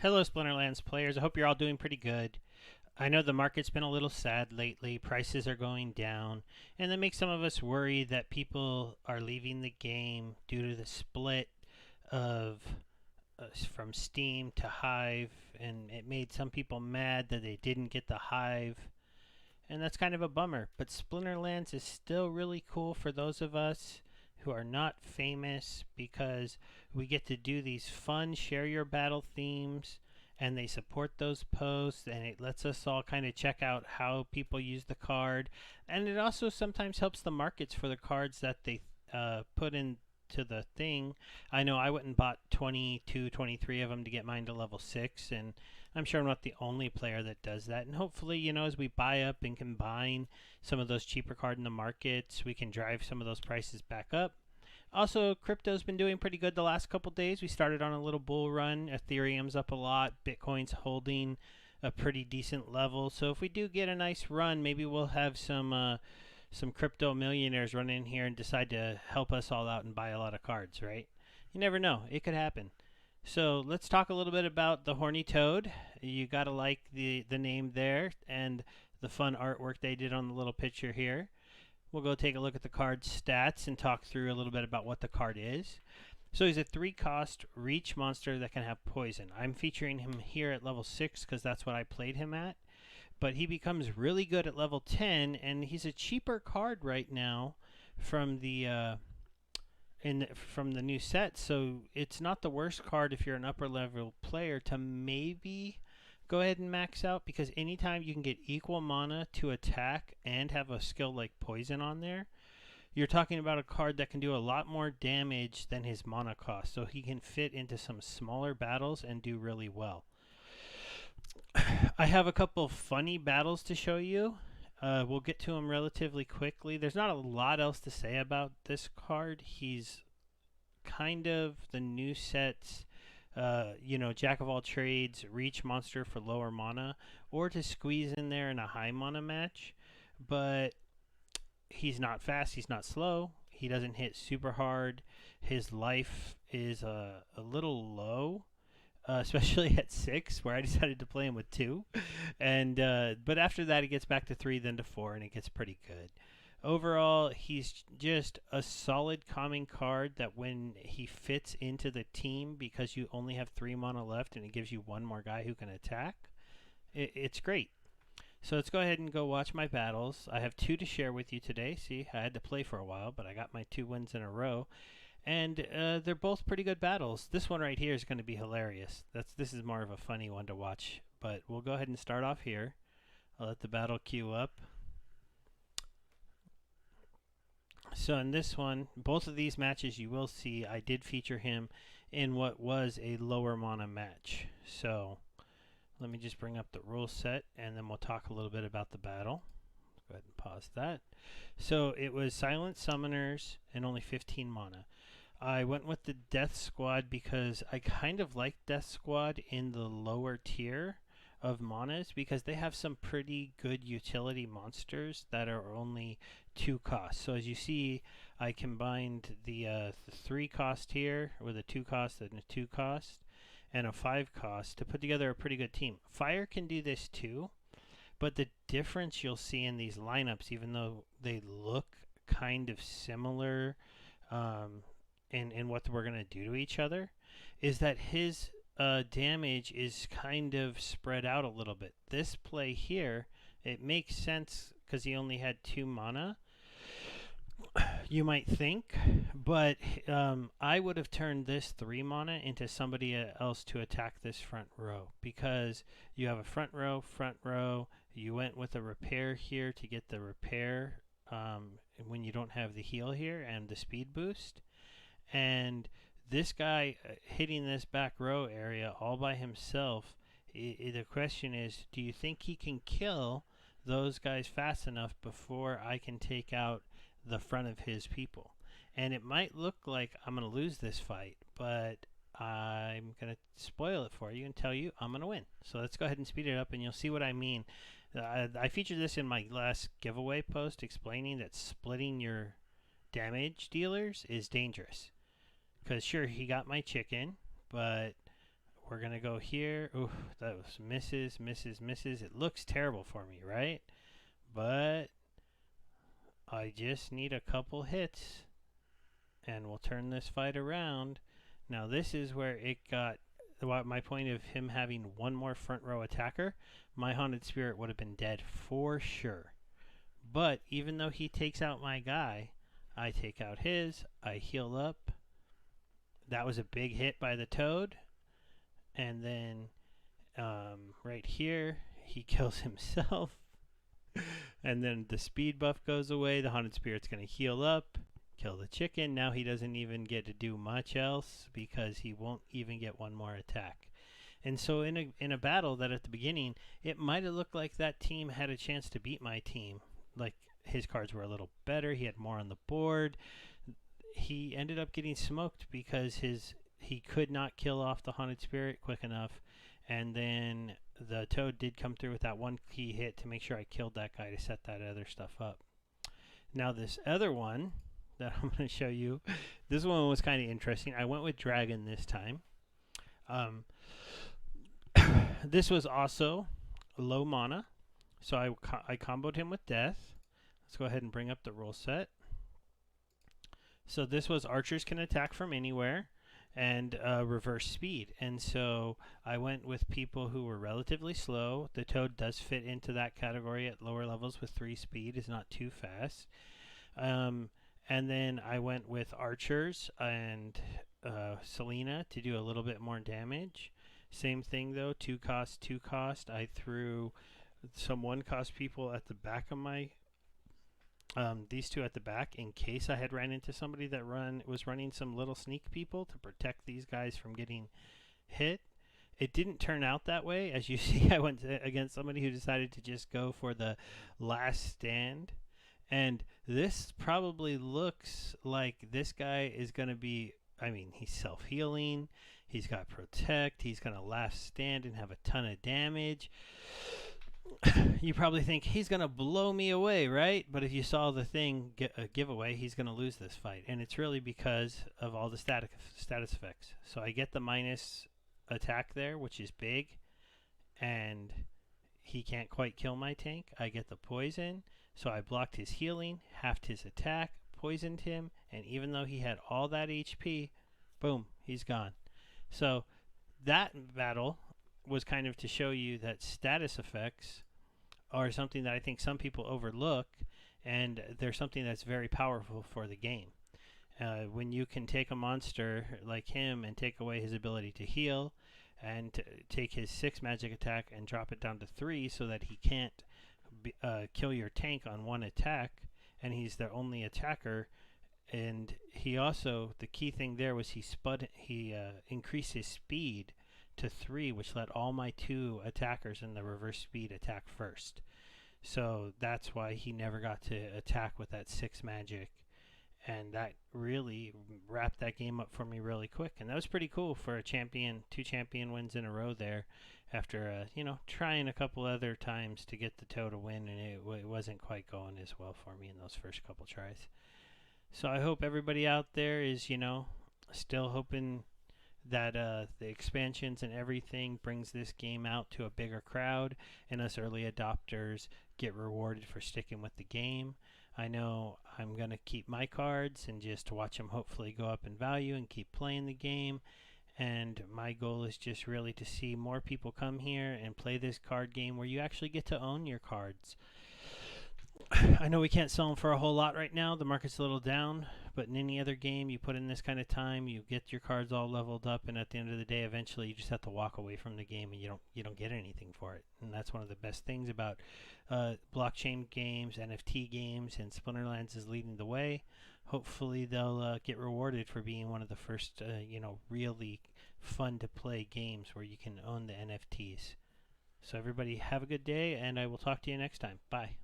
Hello, Splinterlands players. I hope you're all doing pretty good. I know the market's been a little sad lately. Prices are going down, and that makes some of us worry that people are leaving the game due to the split of from Steam to Hive, and it made some people mad that they didn't get the Hive, and that's kind of a bummer. But Splinterlands is still really cool for those of us who are not famous because we get to do these fun share your battle themes and they support those posts and it lets us all kind of check out how people use the card, and it also sometimes helps the markets for the cards that they put into the thing. I know I went and bought 22, 23 of them to get mine to level 6, and I'm sure I'm not the only player that does that. And hopefully, as we buy up and combine some of those cheaper cards in the markets, we can drive some of those prices back up. Also, crypto's been doing pretty good the last couple days. We started on a little bull run. Ethereum's up a lot. Bitcoin's holding a pretty decent level. So if we do get a nice run, maybe we'll have some crypto millionaires run in here and decide to help us all out and buy a lot of cards, right? You never know. It could happen. So let's talk a little bit about the Horny Toad. You gotta like the name there and the fun artwork they did on the little picture here. We'll go take a look at the card's stats and talk through a little bit about what the card is. So he's a 3-cost reach monster that can have poison. I'm featuring him here at level 6 because that's what I played him at. But he becomes really good at level 10, and he's a cheaper card right now from from the new set. So it's not the worst card if you're an upper level player to maybe go ahead and max out, because anytime you can get equal mana to attack and have a skill like poison on there, you're talking about a card that can do a lot more damage than his mana cost. So he can fit into some smaller battles and do really well. I have a couple funny battles to show you. We'll get to them relatively quickly. There's not a lot else to say about this card. He's kind of the new set's jack of all trades, reach monster for lower mana, or to squeeze in there in a high mana match. But he's not fast, he's not slow, he doesn't hit super hard. His life is a little low, especially at 6, where I decided to play him with 2. And but after that, it gets back to 3, then to 4, and it gets pretty good. Overall, he's just a solid calming card that when he fits into the team, because you only have 3 mana left and it gives you one more guy who can attack, it's great. So let's go ahead and go watch my battles. I have 2 to share with you today. See, I had to play for a while, but I got my 2 wins in a row. And they're both pretty good battles. This one right here is going to be hilarious. This is more of a funny one to watch. But we'll go ahead and start off here. I'll let the battle queue up. So in this one, both of these matches you will see I did feature him in what was a lower mana match. So let me just bring up the rule set and then we'll talk a little bit about the battle. Go ahead and pause that. So it was Silent Summoners and only 15 mana. I went with the Death Squad because I kind of like Death Squad in the lower tier of manas because they have some pretty good utility monsters that are only 2 costs. So as you see, I combined the 3 cost here with a 2 cost and a 2 cost and a 5 cost to put together a pretty good team. Fire can do this too, but the difference you'll see in these lineups, even though they look kind of similar in what we're going to do to each other, is that his damage is kind of spread out a little bit. This play here, it makes sense because he only had 2 mana, you might think, but I would have turned this 3 mana into somebody else to attack this front row, because you have a front row, you went with a repair here to get the repair when you don't have the heal here and the speed boost, and this guy hitting this back row area all by himself, the question is, do you think he can kill those guys fast enough before I can take out the front of his people? And it might look like I'm going to lose this fight, but I'm going to spoil it for you and tell you I'm going to win. So let's go ahead and speed it up and you'll see what I mean. I featured this in my last giveaway post explaining that splitting your damage dealers is dangerous. Because sure, he got my chicken, but we're going to go here. Ooh, that was misses, misses, misses. It looks terrible for me, right? But I just need a couple hits, and we'll turn this fight around. Now, this is where it got... my point of him having one more front row attacker, my Haunted Spirit would have been dead for sure. But even though he takes out my guy, I take out his, I heal up. That was a big hit by the Toad. And then right here, he kills himself. And then the speed buff goes away. The Haunted Spirit's going to heal up, kill the chicken. Now he doesn't even get to do much else because he won't even get one more attack. And so in a battle that at the beginning, it might have looked like that team had a chance to beat my team. Like his cards were a little better. He had more on the board. He ended up getting smoked because he could not kill off the Haunted Spirit quick enough. And then the Toad did come through with that one key hit to make sure I killed that guy to set that other stuff up. Now this other one that I'm going to show you, this one was kind of interesting. I went with Dragon this time. This was also low mana, so I comboed him with Death. Let's go ahead and bring up the rule set. So this was archers can attack from anywhere and reverse speed. And so I went with people who were relatively slow. The Toad does fit into that category at lower levels with 3 speed. Is not too fast. And then I went with archers and Selena to do a little bit more damage. Same thing though, 2 cost, 2 cost. I threw some 1 cost people at the back of my these two at the back in case I had ran into somebody that was running some little sneak people to protect these guys from getting hit. It didn't turn out that way. As you see, I went against somebody who decided to just go for the last stand. And this probably looks like this guy is going to be, I mean, he's self-healing. He's got protect. He's going to last stand and have a ton of damage. You probably think he's going to blow me away, right? But if you saw the thing giveaway, he's going to lose this fight. And it's really because of all the status effects. So I get the minus attack there, which is big. And he can't quite kill my tank. I get the poison. So I blocked his healing, halved his attack, poisoned him. And even though he had all that HP, boom, he's gone. So that battle was kind of to show you that status effects are something that I think some people overlook, and they're something that's very powerful for the game. When you can take a monster like him and take away his ability to heal, and take his 6 magic attack and drop it down to 3 so that he can't kill your tank on 1 attack, and he's the only attacker. And he also, the key thing there was he increased his speed to 3, which let all my 2 attackers in the reverse speed attack first. So that's why he never got to attack with that 6 magic. And that really wrapped that game up for me really quick. And that was pretty cool for a champion, 2 champion wins in a row there after, trying a couple other times to get the Toad to win. And it wasn't quite going as well for me in those first couple tries. So I hope everybody out there is, still hoping that the expansions and everything brings this game out to a bigger crowd, and us early adopters get rewarded for sticking with the game. I know I'm going to keep my cards and just watch them hopefully go up in value and keep playing the game. And my goal is just really to see more people come here and play this card game where you actually get to own your cards. I know we can't sell them for a whole lot right now. The market's a little down, but in any other game, you put in this kind of time, you get your cards all leveled up, and at the end of the day, eventually, you just have to walk away from the game, and you don't get anything for it. And that's one of the best things about blockchain games, NFT games, and Splinterlands is leading the way. Hopefully, they'll get rewarded for being one of the first, really fun to play games where you can own the NFTs. So everybody, have a good day, and I will talk to you next time. Bye.